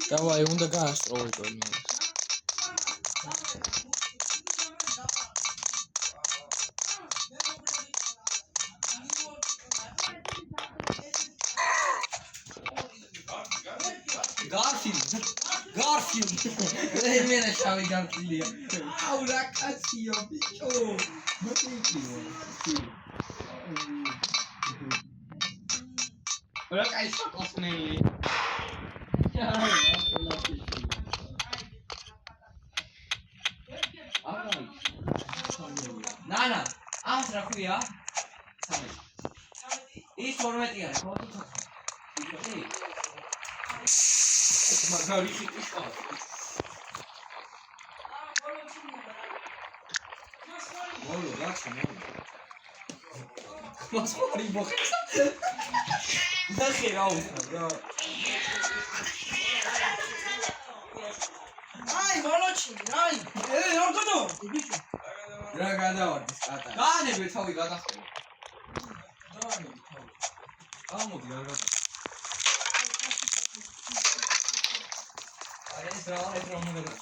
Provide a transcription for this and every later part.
Давай, უნდა გაასწროო იტონი. Garfield. Εμένα შავი გამწილია. აუ რა კაცია ბიჭო. რა კაი საკოსნელი. ნანა, ას რა ქვია? ის 12-ია, ხო? მაგარი ხიტიშა. მოლო რაცა მოლო. მასვარი მოხეცა. ნახე რა უკრა. აი მოლოჩი, აი. რა გქონო? ბიჭო. რა გადავარდის კატა. განები თავი გადახტე. განები თავი. ამოდი რა გადა. ეს რა მოგედა.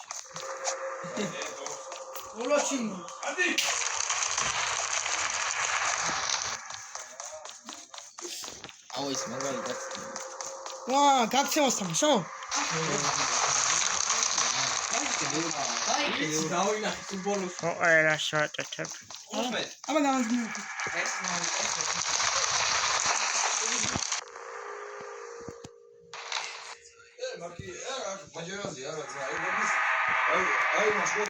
მოლოჩი. ადი. აუ ის მაგარი კაცია. ვა, გაქცევას თამაშო? დავინახე თუ ბოლოს. რა შევატეთებ. აბა გამაძნე. მარტი რა მაჯერაზია რა აი მასო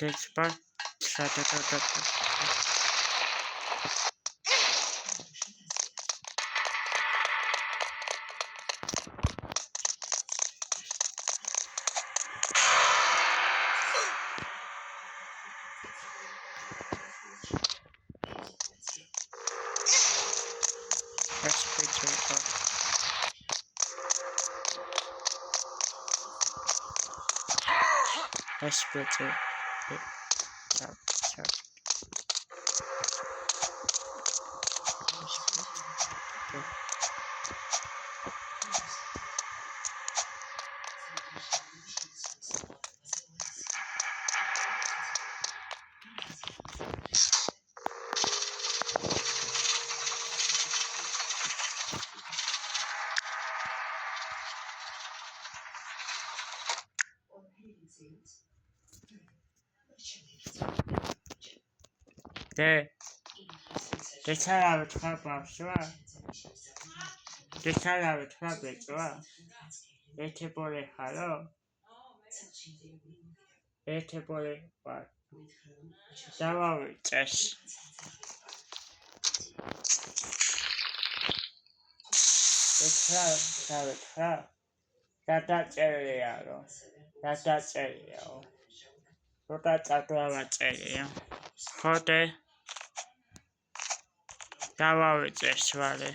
დეცბა შატატატა That's better. Tap, tap. Deçalavit xababşva. Deçalavit xabetva. Etebole xalo. Etebole var. Davavitses. Deçalavit xa. Dadaწერიარო. Dadaწერიაო. როდა წაგვავაწერია. ხოდე დავავიწყეს ვარე.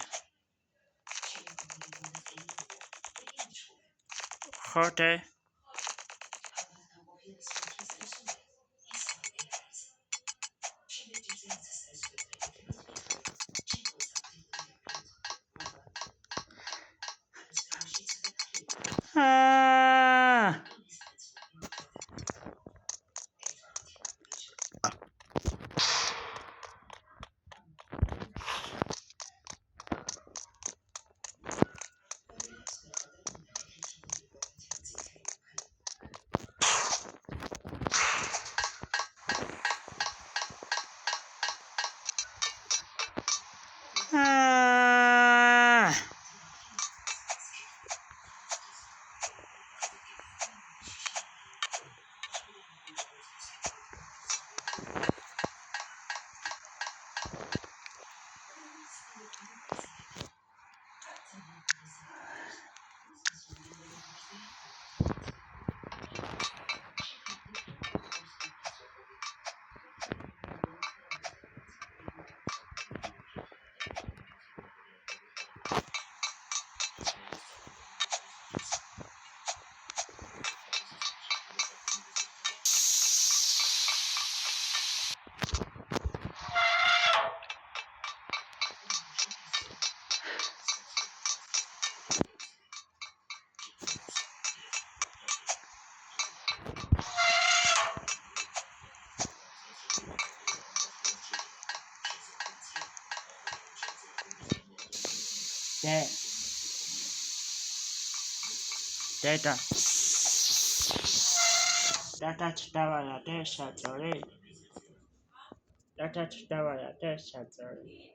ხოდე Data chitavala desha zori. Data chitavala desha zori.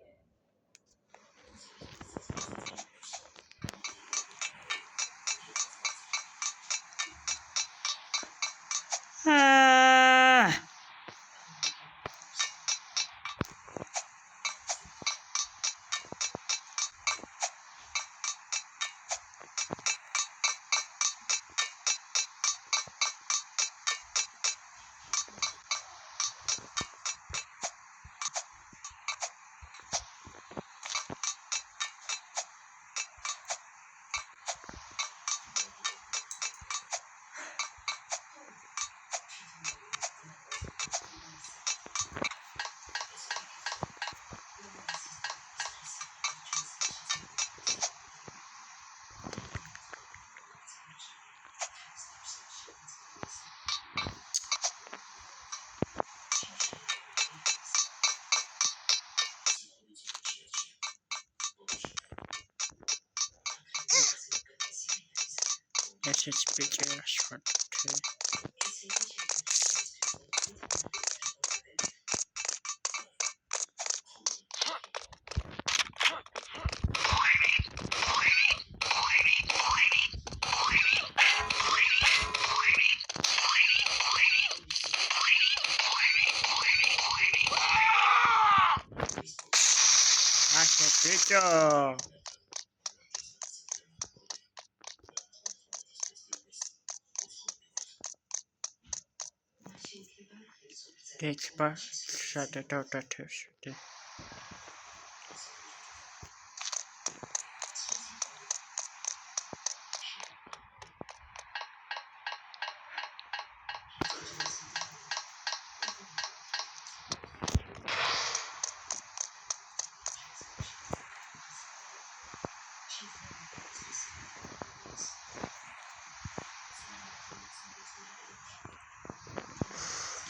Let's speak a short picture. Take back, shut it out at Tuesday.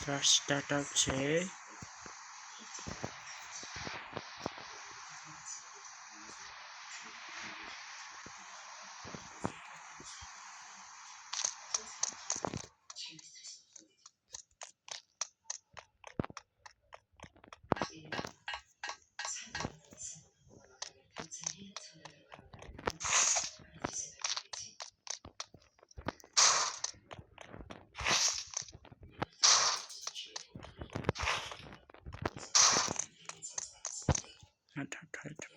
Just that I'd say. Not that tight.